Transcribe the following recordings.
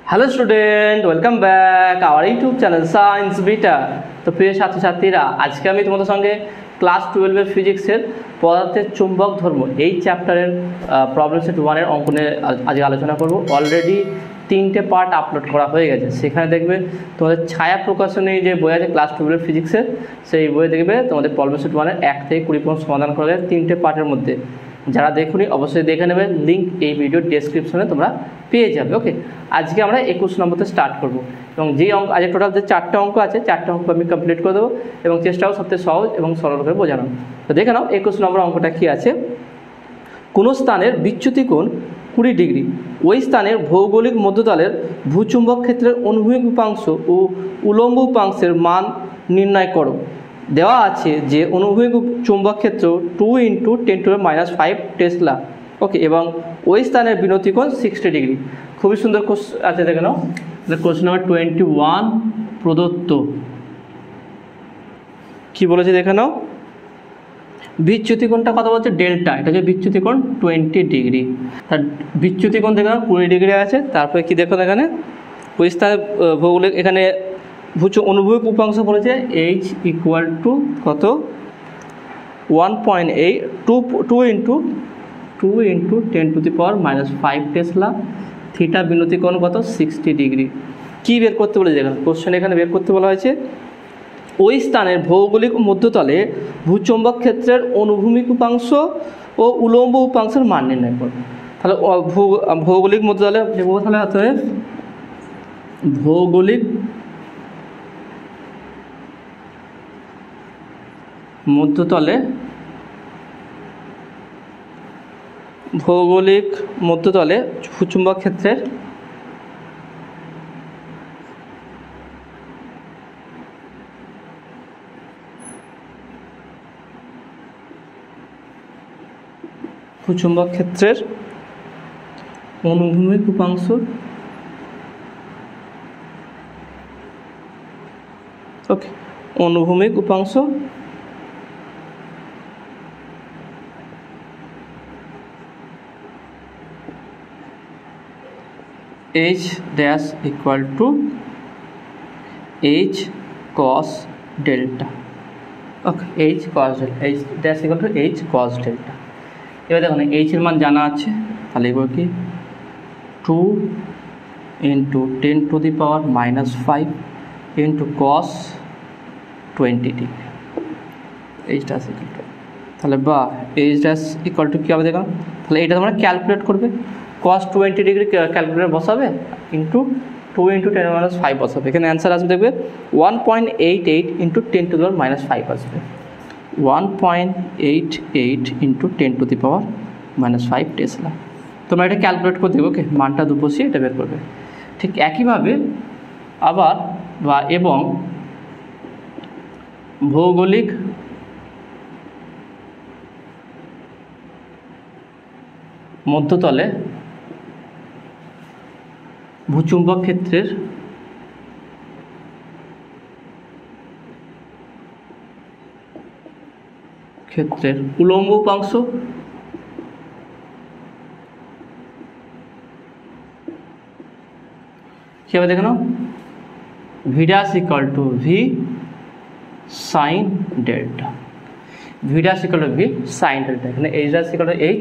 Hello student, welcome back our YouTube channel science beta. তো প্রিয় ছাত্রছাত্রীরা, আজকে আমি তোমাদের সঙ্গে ক্লাস 12-এর ফিজিক্সের পদার্থের চুম্বক ধর্ম এই চ্যাপ্টারের প্রবলেম সেট 1-এর অঙ্ক নিয়ে আজকে আলোচনা করব। অলরেডি 3টে পার্ট আপলোড করা হয়ে গেছে। সেখানে দেখবে তোমাদের ছায়া প্রকাশনী যে বই আছে ক্লাস 12-এর ফিজিক্সের, সেই বইয়ে দেখবে তোমাদের প্রবলেম সেট 1-এর 1 থেকে 20 পর্যন্ত সমাধান করা যায় 3টে পার্টের মধ্যে। যারা দেখুনি অবশ্যই দেখে নেবে, লিঙ্ক এই ভিডিওর ডেসক্রিপশনে তোমরা পেয়ে যাবে। ওকে, আজকে আমরা 21 নম্বরতে স্টার্ট করব এবং যেই অঙ্ক আজকে টোটাল যে 4টে অঙ্ক আছে, 4টে অঙ্ক আমি কমপ্লিট করে দেবো এবং চেষ্টাও সবথেকে সহজ এবং সরল করে বোঝানো। তো দেখে নাও 21 নম্বর অঙ্কটা কী আছে। কোনো স্থানের বিচ্যুতি কোণ 20 ডিগ্রি, ওই স্থানের ভৌগোলিক মধ্যতলের ভূচুম্বক ক্ষেত্রের অনুভূমিক উপাংশ ও উলম্ব উপাংশের মান নির্ণয় করো। দেওয়া আছে যে অনুভূমিক চুম্বক ক্ষেত্র 2 × 10⁻⁵ টেসলা। ওকে, এবং ওই স্থানের বিনতি কোণ 60 ডিগ্রি। খুবই সুন্দর কোশ্চেন আছে, দেখে নাও। কোশ্চেন নাম্বার 21 প্রদত্ত কি বলেছে দেখে নাও। বিচ্যুতি কোণটা কত বলছে? ডেল্টা। এটা হচ্ছে বিচ্যুতি কোণ 20 ডিগ্রি। তার বিচ্যুতি কোণ দেখে নাও 20 ডিগ্রি আছে। তারপরে কি দেখো এখানে ওই স্থানে ভৌগোলিক এখানে অনুভূমিক উপাংশ বলেছে h = কত? 1.8 2 × 10⁻⁵ টেসলা। থিটা বিনতি কোণ কত? 60 ডিগ্রি। কী বের করতে বলেছে দেখুন, কোশ্চেন এখানে বের করতে বলা হয়েছে ওই স্থানের ভৌগোলিক মধ্যতলে ভূচুম্বক ক্ষেত্রের অনুভূমিক উপাংশ ও উলম্ব উপাংশের মান নির্ণয় করো। তাহলে ভৌগোলিক মধ্যতলে তাহলে অতএব ভৌগোলিক মধ্যতলে ভূচুম্বক ক্ষেত্রের অনুভূমিক উপাংশ অনুভূমিক উপাংশ h = h cos delta। ওকে, h cos delta, h cos delta। এবার দেখুন h এর মান জানা আছে, তাহলে এবার কি 2 × 10⁻⁵ cos 20 ডিগ্রি। h' তাহলে বা h' কী হবে দেখুন, তাহলে এটা তোমরা ক্যালকুলেট করবে। cos 20 ডিগ্রি ক্যালকুলেটর বসাবে ইন্টু 2 × 10⁻⁵ বসাবে। এখানে অ্যান্সার আসবে দেখবে 1.88 × 10⁻⁵ আসবে। 1.88 × 10⁻⁵ টেসলা। তোমরা এটা ক্যালকুলেট করে দেবে। ওকে, মানটা বসিয়ে এটা বের করবে। ঠিক একইভাবে আবার এবং ভৌগোলিক মধ্যতলে ভূচুম্বক ক্ষেত্রের উলম্ব উপাংশ কি হবে দেখে নাও। v' = v sin delta। v' = v sin delta। এখানে h' = h,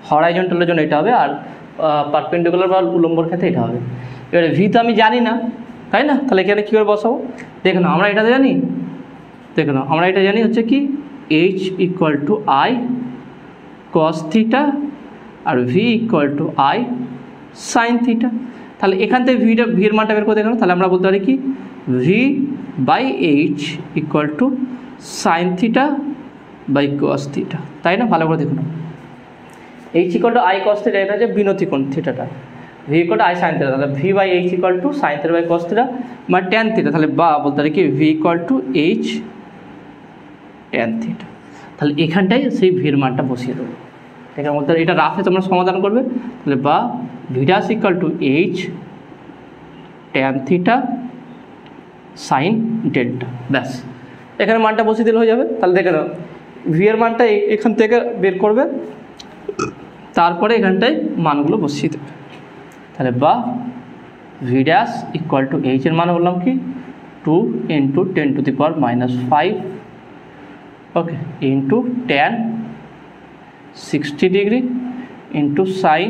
হরাইজন্টালের জন্য এটা হবে, আর পারপেন্ডিকুলার বা উলম্বর ক্ষেত্রে এটা হবে। এবারে v তো আমি জানি না, তাই না? তাহলে এখানে কী করে বসাবো দেখে নাও। আমরা এটা জানি, দেখে নাও, আমরা এটা জানি হচ্ছে কি h = I cos θ R v = I sin θ। তাহলে এখান থেকে v এর মানটা বের করে দেখানো। তাহলে আমরা বলতে পারি কি v/h = sin θ cos θ, তাই না? ভালো করে দেখুন, h = I cos θ, এটা হচ্ছে বিনতি কোণ থিটাটা। v = I sin θ, তাহলে v/h = sin θ cos θ বা tan θ। তাহলে বা বলতে পারি কি v = h tan θ। তাহলে এখানটায় সেই v এর মানটা বসিয়ে দেবো। এখানে বলতে এটা রাফে তোমরা সমাধান করবে। তাহলে বা v' = h tan θ sin delta, ব্যাস এখানে মানটা বসিয়ে দিলে হয়ে যাবে। তাহলে দেখে নাও v এর মানটা এখান থেকে বের করবে, তারপরে এখানটায় মানগুলো বসিয়ে দেবে। তাহলে বা V dash equal two H এর মানে বললাম কি 2 ইন্টু 10⁻⁻5 ওকে into tan 60 degree into sign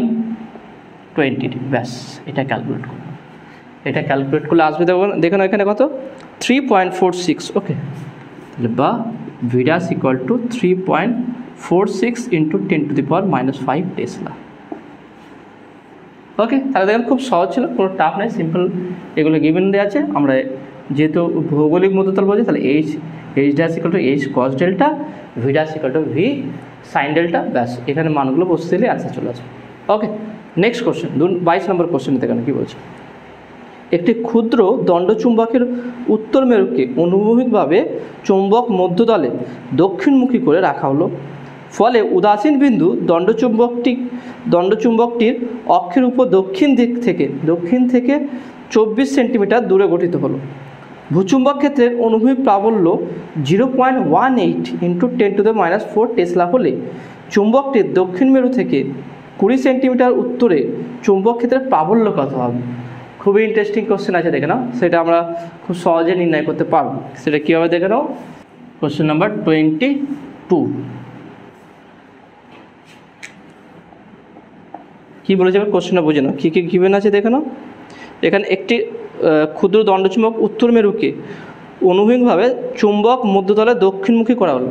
20 degree, ব্যাস এটা ক্যালকুলেট করবো। এটা ক্যালকুলেট করলে আসবে দেখুন এখানে কত 3.46 ওকে, তাহলে বা V dash equal to 3.46 into 10⁻⁻5 tesla. Okay, তাহলে দেখেন খুব সহজ ছিল, কোনো টাফ নেই, সিম্পল এগুলো গিভেন দেওয়া আছে। আমরা যেহেতু ভৌগোলিক মধ্যতল বলছি তাহলে H dash equal two H কস delta, V dash equal two V sign delta, ব্যাস এখানে মানগুলো বসে দিলে অ্যান্সার চলে আসবে। ওকে, নেক্সট কোশ্চেন 22 নম্বর কোশ্চেন দেখেন কী বলছে। একটি ক্ষুদ্র দণ্ডচুম্বকের উত্তর মেরুকে অনুভূমিকভাবে চুম্বক মধ্যতলে দক্ষিণমুখী করে রাখা হলো, ফলে উদাসীন বিন্দু দণ্ডচুম্বকটির অক্ষের উপর দক্ষিণ থেকে 24 সেন্টিমিটার দূরে গঠিত হলো। ভূচুম্বক ক্ষেত্রের অনুভূমিক প্রাবল্য 0.18 ইন্টু 10⁻⁴ টেসলা হলে চুম্বকটির দক্ষিণ মেরু থেকে 20 সেন্টিমিটার উত্তরে চুম্বক ক্ষেত্রের প্রাবল্য কত হবে? খুবই ইন্টারেস্টিং কোশ্চেন আছে, দেখে নাও। সেটা আমরা খুব সহজে নির্ণয় করতে পারবো। সেটা কীভাবে দেখে নাও, কোশ্চেন নাম্বার 22 কী বলেছে কোশ্চেনটা বুঝে নাও, কী কী গিভেন আছে দেখে নাও। এখানে একটি ক্ষুদ্র দণ্ডচুম্বক উত্তর মেরুকে অনুভূমিকভাবে চুম্বক মধ্যতলে দক্ষিণমুখী করা হলো।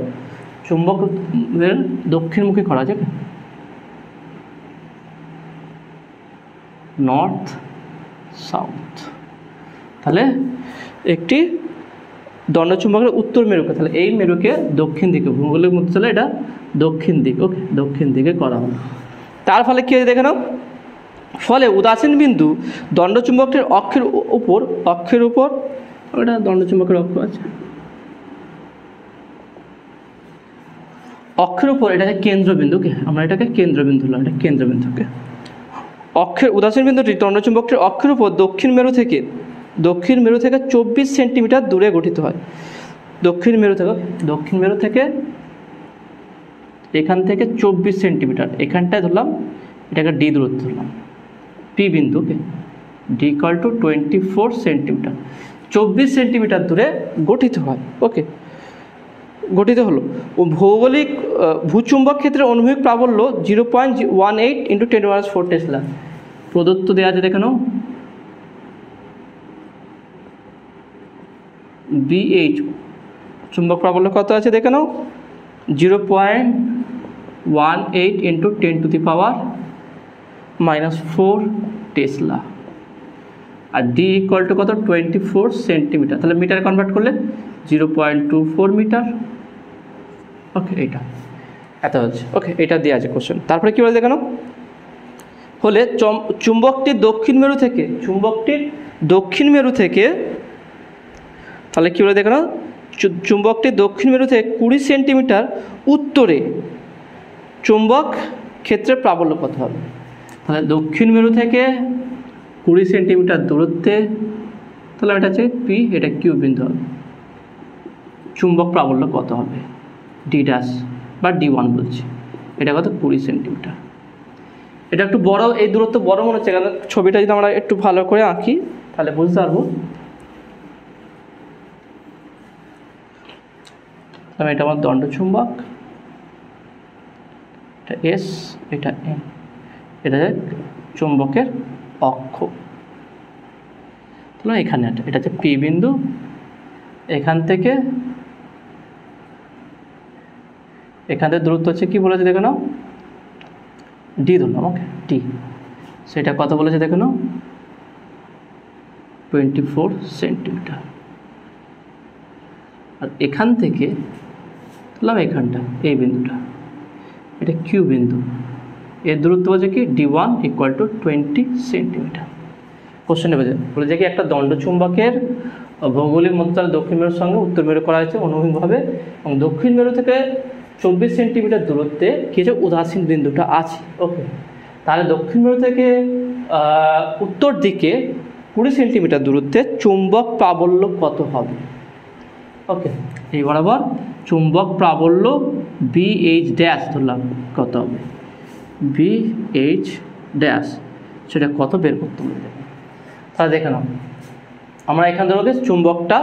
চুম্বকের দক্ষিণমুখী করা আছে, নর্থ সাউথ। তাহলে একটি দণ্ডচুম্বকের উত্তর মেরুকে, তাহলে এই মেরুকে দক্ষিণ দিকে, ভূগোলের মধ্যে তাহলে এটা দক্ষিণ দিক, ওকে দক্ষিণ দিকে করা হলো। তার ফলে কী হয়েছে দেখে নাও, ফলে উদাসীন বিন্দু দণ্ডচুম্বকটির অক্ষের উপর ওটা দণ্ডচুম্বকের অক্ষ আছে, অক্ষের উপর এটা কেন্দ্রবিন্দুকে, আমরা এটাকে কেন্দ্রবিন্দু হলাম, এটা কেন্দ্রবিন্দুকে অক্ষের উদাসীন বিন্দুটি দণ্ডচুম্বকটির অক্ষের উপর দক্ষিণ মেরু থেকে 24 সেন্টিমিটার দূরে গঠিত হয়। দক্ষিণ মেরু থেকে এখান থেকে 24 সেন্টিমিটার, এখানটায় ধরলাম এটাকে ডি দূরত্ব ধরলাম, পি বিন্দুকে D equal two 24 centimetre, 24 centimetre দূরে গঠিত হয়। ওকে, গঠিত হলো। ও ভৌগোলিক ভূচুম্বক ক্ষেত্রে অনুভূমিক প্রাবল্য 0.18 ইন্টু 10⁻⁴ টেসলা প্রদত্ত দেওয়া আছে, দেখে নাও। বিএইচ চুম্বক প্রাবল্য কত আছে দেখে নাও, 0.18 ইন্টু 10⁻⁴ টেসলা, আর ডি ইকুয়াল টু কত 24 সেন্টিমিটার, তাহলে মিটার কনভার্ট করলে 0.24 মিটার। ওকে, এইটা এত হচ্ছে। ওকে, এটা দেওয়া আছে কোশ্চেন। তারপরে কী বলে দেখানো হলে চুম্বকটির দক্ষিণ মেরু থেকে তাহলে কী বলে দেখানো, চুম্বকটির দক্ষিণ মেরু থেকে 20 সেন্টিমিটার উত্তরে চুম্বক ক্ষেত্রের প্রাবল্য কত হবে? তাহলে দক্ষিণ মেরু থেকে 20 সেন্টিমিটার দূরত্বে, তাহলে এটা হচ্ছে পি, এটা কিউ বিন্দু হবে। চুম্বক প্রাবল্য কত হবে? ডি ড্যাশ বা D1 বলছি, এটা কত 20 সেন্টিমিটার। এটা একটু বড়, এই দূরত্ব বড় মনে হচ্ছে, কারণ ছবিটা যদি আমরা একটু ভালো করে আঁকি তাহলে বুঝতে পারবো। এটা আমার দণ্ডচুম্বক, এটা এস, এটা এন, এটা চুম্বকের অক্ষ। তাহলে এখানে এটা হচ্ছে পি বিন্দু, এখান থেকে দূরত্ব হচ্ছে কি বলেছে দেখে নাও, ডি ধরলাম। ওকে, ডি, সেটা কত বলেছে দেখে নাও 24 সেন্টিমিটার। আর এখান থেকে ধরলাম এখানটা, এই বিন্দুটা, এটা কিউ বিন্দু, এর দূরত্ব বলছে কি D1 ইকুয়াল টু 20 সেন্টিমিটার। কোশ্চেনে বলেছে কি একটা দণ্ডচুম্বকের ভৌগোলিক মধ্যতল দক্ষিণ মেরুর সঙ্গে উত্তর মেরু করা হয়েছে অনুভূমিকভাবে, এবং দক্ষিণ মেরু থেকে 24 সেন্টিমিটার দূরত্বে কিছু উদাসীন বিন্দুটা আছে। ওকে, তাহলে দক্ষিণ মেরু থেকে উত্তর দিকে 20 সেন্টিমিটার দূরত্বে চুম্বক প্রাবল্য কত হবে? ওকে, এই বরাবর চুম্বক প্রাবল্য BH ড্যাশ ধরলাম কত হবে, BH ড্যাশ, সেটা কত বের করতে হবে। তাহলে দেখে নাও, আমরা এখান থেকে চুম্বকটা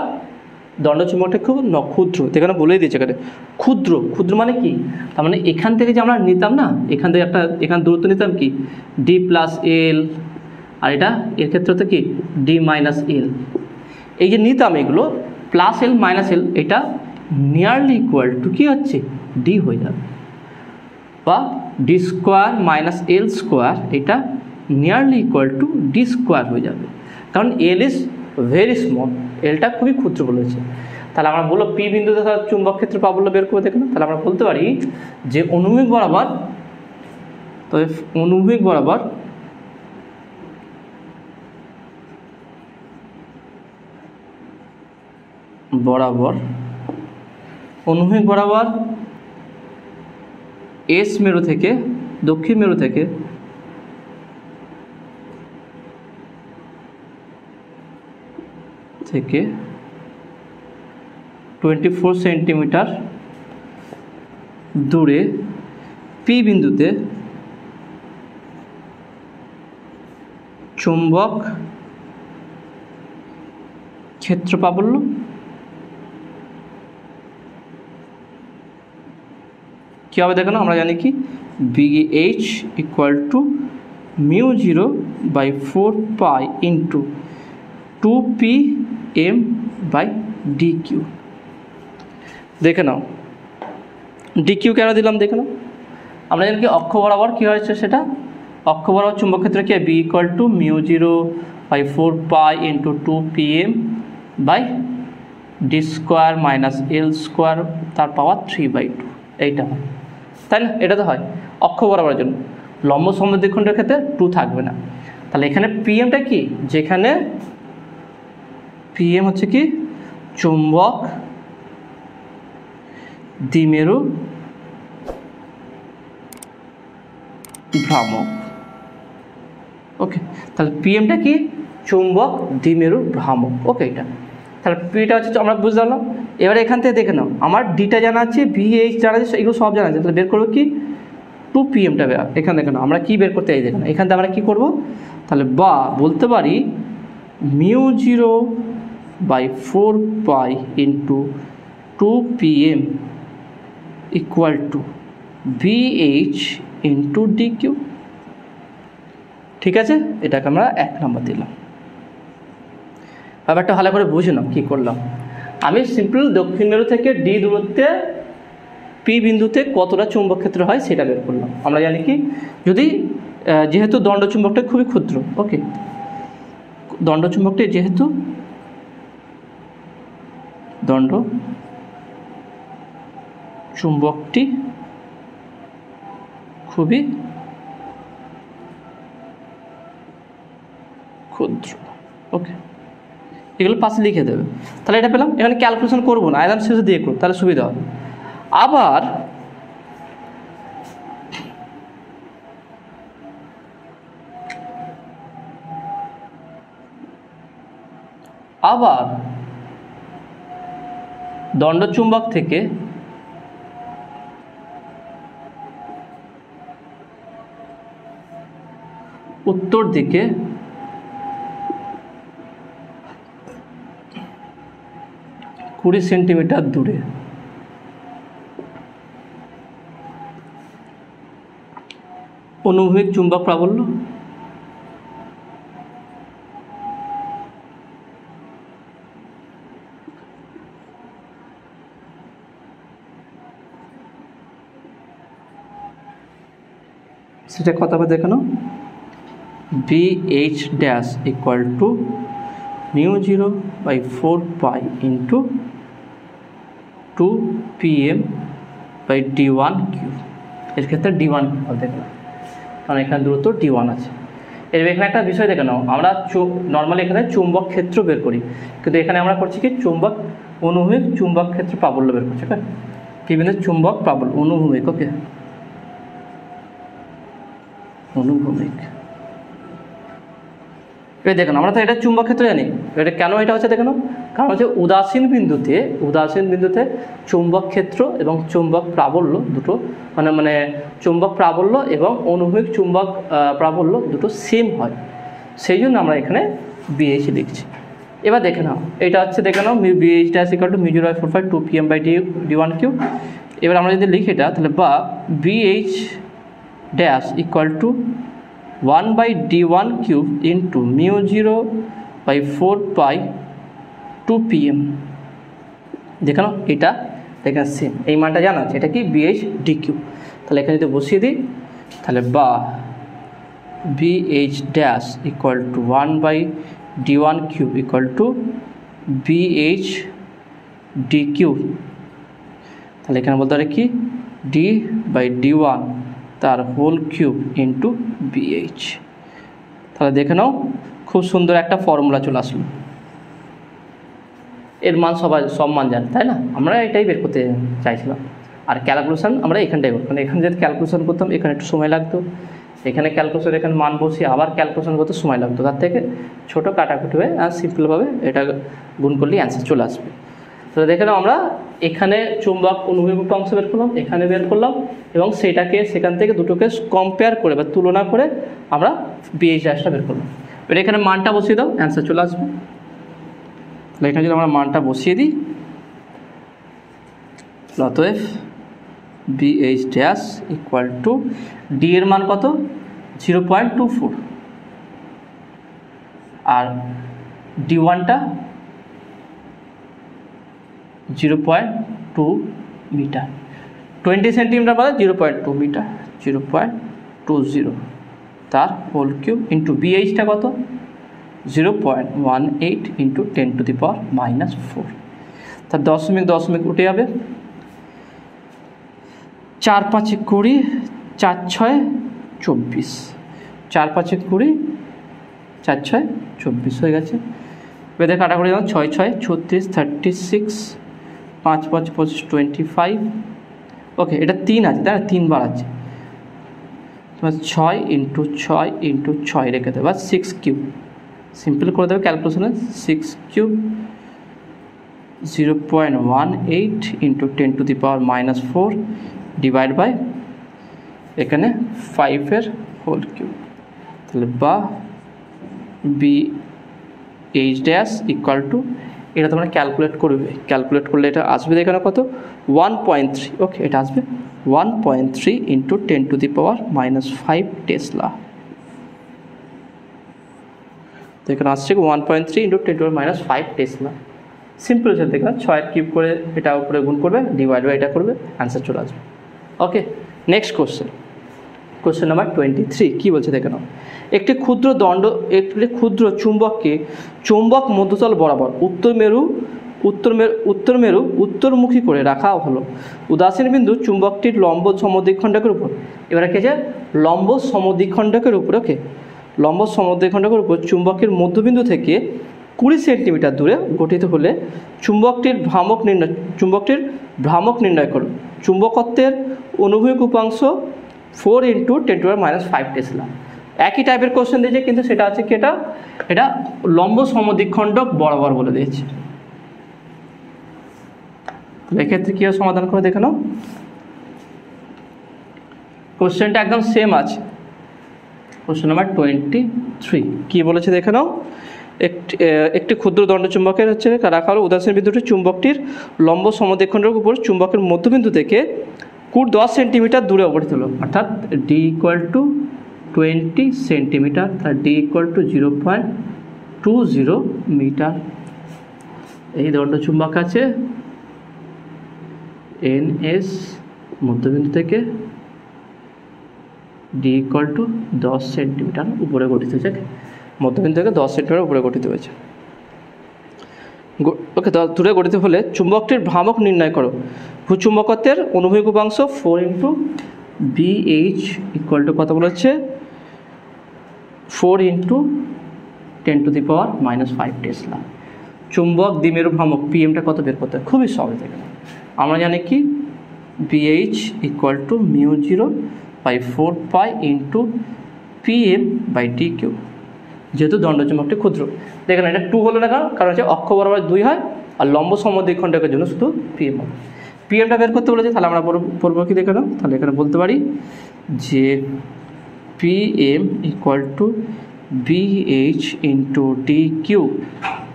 দণ্ড চুম্বকটা খুব ক্ষুদ্র, এখানে বলেই দিয়েছে এখানে ক্ষুদ্র। ক্ষুদ্র মানে কি, তার মানে এখান থেকে যে আমরা নিতাম না, এখান থেকে এখান দূরত্ব নিতাম কি ডি প্লাস এল, আর এটা এর ক্ষেত্রে তো কি ডি মাইনাস এল। এই যে নিতাম এগুলো প্লাস এল মাইনাস এল, এটা নিয়ারলি ইকুয়াল টু কী হচ্ছে ডি হয়ে যাবে, বা D square minus L square, এটা nearly equal to D square হয়ে যাবে, কারণ এল ইজ ভেরি স্মল, এলটা খুবই ক্ষুদ্র বলেছে। তাহলে আমরা বলবো পি বিন্দুতে চুম্বক ক্ষেত্র প্রাবল্য বের করে দেখুন। তাহলে আমরা বলতে পারি যে অনুভূমিক বরাবর, তবে অনুভূমিক বরাবর অনুভূমিক বরাবর এস মেরু থেকে দক্ষিণ মেরু থেকে থেকে 24 সেন্টিমিটার দূরে পি বিন্দুতে চুম্বক ক্ষেত্র প্রাবল্য কী হবে দেখো না, আমরা জানি কি BH equal to μ0/4π into 2pm/dq। দেখে নাও dq কেন দিলাম, দেখে নাও আমরা জানি কি অক্ষ বরাবর কী হয়েছে, সেটা অক্ষ বরাবর চুম্বক ক্ষেত্র কি B equal to μ0/4π into 2pm/d square minus L square তার পাওয়ার 3/2, এইটা হয় তাই না, এটা তো হয় অক্ষ বরাবরের জন্য। লম্ব সমদ্বিখণ্ডের ক্ষেত্রে 2 থাকবে না। তাহলে এখানে পিএমটা কি, যেখানে পিএম হচ্ছে কি চুম্বক দ্বিমেরু ভ্রামক। ওকে, তাহলে পিএমটা কি চুম্বক দ্বিমেরু ভ্রামক। ওকে, এটা তাহলে পিটা হচ্ছে আমরা বুঝলাম। এবারে এখান থেকে দেখে নাও, আমার ডিটা জানা আছে, VH জানা আছে, এগুলো সব জানা আছে। তাহলে বের করবো কি 2pmটা এখানে দেখে নাও, আমরা কি বের করতে চাই দেখে নাও, এখান থেকে আমরা কী করবো, তাহলে বা বলতে পারি μ0/4π into 2pm equal to VH into DQ। ঠিক আছে, এটাকে আমরা 1 নম্বর দিলাম। ব্যাপারটা ভালো করে বুঝে নাও কী করলাম। আমি সিম্পল দক্ষিণ মেরু থেকে ডি দূরত্বে পি বিন্দুতে কতটা চুম্বক ক্ষেত্র হয় সেটা বের করলাম। আমরা জানি কি যদি যেহেতু দণ্ডচুম্বকটা খুবই ক্ষুদ্র, ওকে, দণ্ডচুম্বকটি যেহেতু দণ্ডচুম্বকটি খুবই ক্ষুদ্র, ওকে, এগুলো পাশে লিখে দেবে। তাহলে এটা পেলাম। এখানে ক্যালকুলেশন করবো না, একদম শেষে দিয়ে করো, তাহলে সুবিধা হবে। আবার দণ্ডচুম্বক থেকে উত্তর দিকে কুড়ি সেন্টিমিটার দূরে অনুভূমিক চুম্বক প্রাবল্য সেটা কত হবে দেখে নাও, BH dash equal to μ0/4π into 2pm/d1 cube. এর ক্ষেত্রে d1 দেখে নাও, কারণ এখানে দূরত্ব d1 আছে। এখানে একটা বিষয় দেখে নাও, আমরা নর্মালি এখানে চুম্বক ক্ষেত্র বের করি, কিন্তু এখানে আমরা করছি কি চুম্বক অনুভূমিক চুম্বক ক্ষেত্র প্রাবল্য বের করছি। ওকে, বিভিন্ন চুম্বক প্রাবল্য অনুভূমিক, ওকে, অনুভূমিক। এবার দেখুন, আমরা তো এটা চুম্বক ক্ষেত্র জানি, এটা কেন এটা হচ্ছে দেখুন, কারণ হচ্ছে উদাসীন বিন্দুতে চুম্বক ক্ষেত্র এবং চুম্বক প্রাবল্য দুটো মানে চুম্বক প্রাবল্য এবং অনুভূমিক চুম্বক প্রাবল্য দুটো সেম হয়। সেই জন্য আমরা এখানে BH লিখছি। এবার দেখে নাও, এটা হচ্ছে দেখে নাও BH dash equal to μ0/4 2 pm/d1 cube. এবার আমরা যদি লিখি এটা, তাহলে বা BH dash equal to 1/d1 cube into μ0/4 pi 2 pm। দেখে নাও এটা দেখে সেম, এই মানটা জানা আছে, এটা কি BH d কিউব। তাহলে এখানে যদি বসিয়ে দিই, তাহলে বা BH dash equal to 1/d1 cube equal to BH d cube. তাহলে এখানে বলতে পারে কি d/d1 তার হোল কিউব ইন্টু BH। তাহলে দেখে নাও খুব সুন্দর একটা ফর্মুলা চলে আসলো। এর মান সব মান জানি, তাই না? আমরা এটাই বের করতে চাইছিলাম। আর ক্যালকুলেশন আমরা এখানটাই করতাম, এখানে যদি ক্যালকুলেশন করতাম এখানে একটু সময় লাগতো, এখানে ক্যালকুলেশন এখানে মান বসিয়ে আবার ক্যালকুলেশন করতে সময় লাগতো। তার থেকে ছোটো কাটাকুটি হয়ে আর সিম্পলভাবে এটা গুণ করলেই অ্যান্সার চলে আসবে। তো দেখে নাও আমরা এখানে চুম্বক অনুভূমিক উপাংশ বের করলাম, এখানে বের করলাম, এবং সেটাকে সেখান থেকে দুটোকে কম্পেয়ার করে বা তুলনা করে আমরা BH ড্যাশটা বের করলাম। এবার এখানে মানটা বসিয়ে দাও, অ্যান্সার চলে আসবে। তাহলে এখানে যদি আমরা মানটা বসিয়ে দিই, অতএব BH dash equal two D এর মান কত 0.24 আর D1টা 0.2 মিটার, 20 সেন্টিমিটার মানে 0.2 মিটার 0.20 তার হোল কিউব ইন্টু BHটা কত 0.18 ইন্টু 10⁻⁻4। তার দশমিক উঠে যাবে, 4 5 20, 4 6 24, 4 5 20, 4 6 24 হয়ে গেছে। বেঁধে কাটাকুটি দাও, 6 6 36, 36, 5 5 25 25। ওকে, এটা 3 আছে তাই না, 3 বার আছে, তোমার 6 ইন্টু 6 ইন্টু 6 রেখে দেবে, 6 কিউব সিম্পল করে দেবে ক্যালকুলেশনে, 6 কিউব 0.18 ইন্টু 10⁻⁻4 ডিভাইড বাই এখানে 5-এর হোল কিউব। তাহলে বা BH ড্যাশ ইকুয়াল টু, এটা তোমরা ক্যালকুলেট করবে, ক্যালকুলেট করলে এটা আসবে এখানে কত 1.3। ওকে, এটা আসবে 1.3 ইন্টু 10⁻⁻5 টেসলা। তো এখানে আসছে 1.3 ইন্টু 10⁻⁻5 টেসলা। সিম্পল হচ্ছে, দেখলাম 6 কিউব করে এটা উপরে গুণ করবে, ডিভাইড বাই এটা করবে, অ্যান্সার চলে আসবে। ওকে, নেক্সট কোশ্চেন নাম্বার 23 কী বলছে দেখে নাও। একটি ক্ষুদ্র চুম্বককে চৌম্বক মধ্যতল বরাবর উত্তরমুখী করে রাখা হলো। উদাসীন বিন্দু চুম্বকটির লম্ব সমদ্বিখণ্ডকের উপর, এবারে কি আছে লম্ব সমদ্বিখণ্ডকের উপর। ওকে, লম্ব সমদ্বিখণ্ডকের উপর চুম্বকের মধ্যবিন্দু থেকে 20 সেন্টিমিটার দূরে গঠিত হলে চুম্বকটির ভ্রামক নির্ণয় করো। চুম্বকত্বের অনুভূমিক উপাংশ 4 ইন্টু 10⁻⁻5 টেসলা। একই টাইপের কোশ্চেন দিয়েছে, কিন্তু সেটা আছে কি, এটা লম্ব সমদ্বিখণ্ডক বরাবর বলে দিয়েছে। এক্ষেত্রে কী সমাধান করে দেখে নাও। কোশ্চেনটা একদম সেম আছে। কোশ্চেন নাম্বার 23 কী বলেছে দেখে নাও। একটি ক্ষুদ্র দণ্ডচুম্বকের হচ্ছে রাখা হলো, উদাসীন বিন্দুটি চুম্বকটির লম্ব সমদ্বিখণ্ডকের উপর চুম্বকের মধ্যবিন্দু থেকে 10 সেন্টিমিটার দূরে অবস্থিত হলো, অর্থাৎ D ইকুয়াল টু 20 সেন্টিমিটার, তার D ইকুয়াল টু 0.20 মিটার। এই দণ্ডচুম্বক আছে NS, মধ্যবিন্দু থেকে D ইকুয়াল টু 10 সেন্টিমিটার উপরে গঠিত হয়েছে, মধ্যবিন্দু থেকে 10 সেন্টিমিটার উপরে গঠিত হয়েছে। ওকে, দূরে গঠিত হলে চুম্বকটির ভ্রামক নির্ণয় করো। ভূচুম্বকত্বের অনুভূমিক উপাংশ 4 ইন্টু BH ইকুয়াল টু কত বলেছে 4 ইন্টু 10⁻⁻5 টেসলা। চুম্বক দ্বিমেরু ভ্রামক PMটা কত বের করতে হয়, খুবই সহজ। দেখে আমরা জানি কি BH equal to μ0/4 pi into PM/d cube. যেহেতু দণ্ডচুম্বকটি ক্ষুদ্র, দেখেন এটা 2 হলো না, কারণ হচ্ছে অক্ষ বরাবর 2 হয়, আর লম্ব সমদ্বিখণ্ডকের জন্য শুধু PM হবে। PMটা বের করতে বলেছে, তাহলে আমরা পড়বো কি দেখে নাও। তাহলে এখানে বলতে পারি যে PM equal to BH into D Q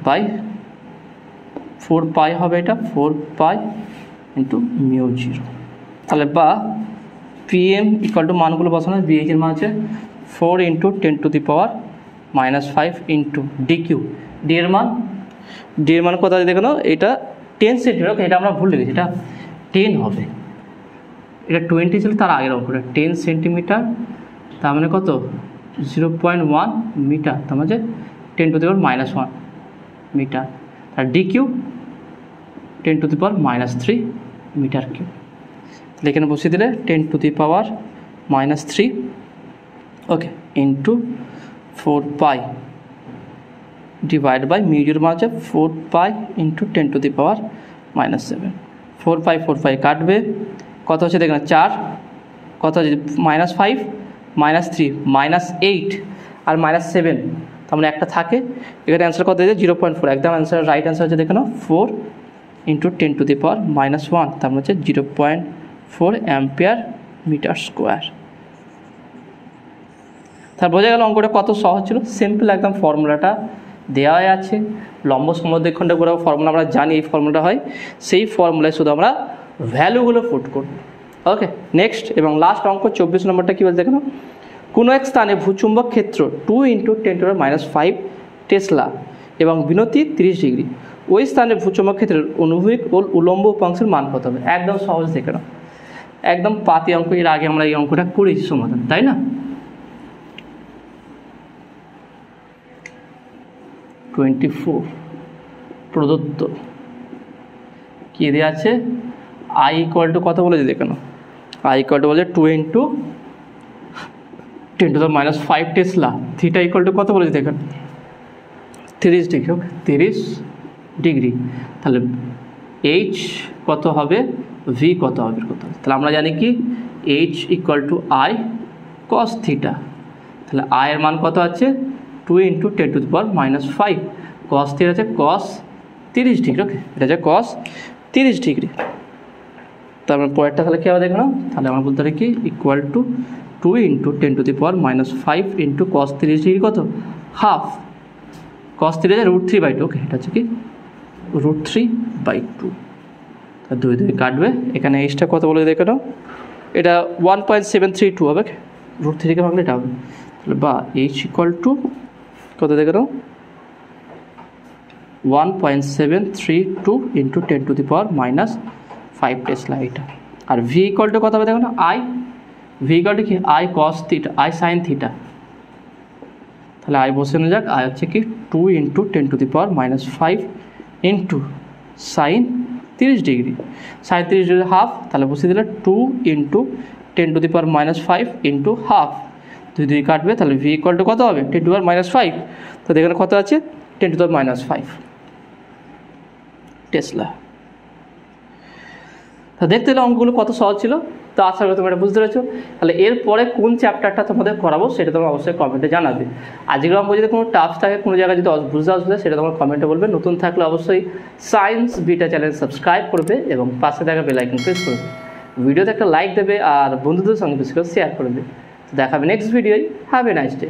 by 4 pi হবে, এটা 4 পাই ইন্টু মিউ জিরো। তাহলে বা PM ইকুয়াল টু মানগুলো বসানো, BH এর মান আছে 4 into 10⁻⁻5 into D Q. D এর মান কত আছে দেখো, এটা 10 সেন্টিমিটার। ওকে, এটা আমরা ভুলে গেছি, এটা 10 হবে, এটা 20 ছিল তার আগের অঙ্কটা। 10 সেন্টিমিটার তার মানে কত, 0.1 মিটার, তার মানে 10⁻⁻1 মিটার। আর ডি কিউ 10⁻³ মিটার কিউব। তাহলে এখানে বসিয়ে দিলে 10⁻³ okay into 4 pi divide by mu জিরোর মান আছে 4 পাই ইন্টু 10⁻⁻7। 4 পাই কাটবে, কত হচ্ছে দেখেন 4, কত আছে -5 -3 -8 আর -7, তার মানে একটা থাকে। এখানে অ্যান্সার কত আছে 0.4, একদম অ্যান্সার রাইট অ্যান্সার হচ্ছে দেখেন 4 ইন্টু 10⁻⁻1, তার মানে হচ্ছে 0.4 অ্যাম্পিয়ার মিটার স্কোয়ার। তার বোঝা গেল অঙ্কটা কত সহজ ছিল, সিম্পল একদম। ফর্মুলাটা দেওয়াই আছে, লম্ব সমদ্বিখণ্ডের পুরো ফর্মুলা আমরা জানি, এই ফর্মুলাটা হয়, সেই ফর্মুলায় শুধু আমরা ভ্যালুগুলো পুট করব। ওকে, নেক্সট এবং লাস্ট অঙ্ক 24 নম্বরটা কী বলছে দেখো, কোনো এক স্থানে ভূচুম্বক ক্ষেত্র 2 × 10⁻⁵ টেসলা এবং বিনতি 30 ডিগ্রি, ওই স্থানে ভূচুম্বক ক্ষেত্রের অনুভূমিক ও উলম্ব উপাংশের মান কত হবে। একদম সহজ দেখে নাও, একদম পাতি অঙ্ক। এর আগে আমরা এই অঙ্কটা করেছি সমাধান, তাই না? 24 প্রদত্ত কী দেওয়া আছে, আই ইকুয়াল টু কত বলেছে দেখে নাও, আই ইকুয়াল টু বলেছে 2 × 10⁻⁵ টেসলা, থিটা ইকুয়াল টু কত বলেছে দেখেন 30 ডিগ্রি। ওকে, 30 ডিগ্রি। তাহলে এইচ কত হবে, ভি কত হবে, তাহলে আমরা জানি কি H equal to I cos theta. তাহলে আই এর মান কত আছে 2 × 10⁻⁵, কস থিটা আছে কস 30 ডিগ্রি। ওকে, এটা আছে কস 30 ডিগ্রি। তারপর পরেরটা তাহলে কী হবে দেখো না, তাহলে আমরা বলতে পারি কি equal to 2 × 10⁻⁵ into cos 30 degree কত, হাফ। কস 30 আছে √3/2। ওকে, এটা হচ্ছে কি √3/2। তা 2 2 কাটবে, এখানে এইচটা কত বলে দেখে নাও, এটা 1.732 হবে, √3 কে ভাঙলে এটা হবে। তাহলে বা এইচ ইকুয়াল টু কত দেখে নাও 1.732 ইন্টু 10⁻⁵ টেসলা এটা। আর ভি ইকুয়াল টু কত হবে দেখো না, আই, ভি ইকুয়াল টু কি I cos theta, I sine theta. তাহলে আই বসানো যাক, আই হচ্ছে কি 2 × 10⁻⁵ into sine 30 degree, sine 30 degree half. তাহলে বসিয়ে দিলে 2 × 10⁻⁵ ইন্টু হাফ, 2 2 কাটবে। তাহলে ভি ইকুয়াল টু কত হবে 10⁻⁵, তো এখানে কত আছে 10⁻⁵ টেসলা। তা দেখতে হলে অঙ্কগুলো কত সহজ ছিল, তো আশা করি তোমরা বুঝতে পেরেছো। তাহলে এরপরে কোন চ্যাপ্টারটা তোমাদের করাবো সেটা তোমরা অবশ্যই কমেন্টে জানাবে। আজকের অঙ্ক যদি কোনো টাফ থাকে, কোনো জায়গায় যদি বুঝতে অসুবিধা, সেটা তোমরা কমেন্টে বলবে। নতুন থাকলে অবশ্যই সায়েন্স বিটা চ্যানেল সাবস্ক্রাইব করবে এবং পাশে থাকা বেল আইকন প্রেস করবে। ভিডিওতে একটা লাইক দেবে আর বন্ধুদের সঙ্গে বেশি করে শেয়ার করবে। দেখাবে নেক্সট ভিডিওয়। Have a nice day.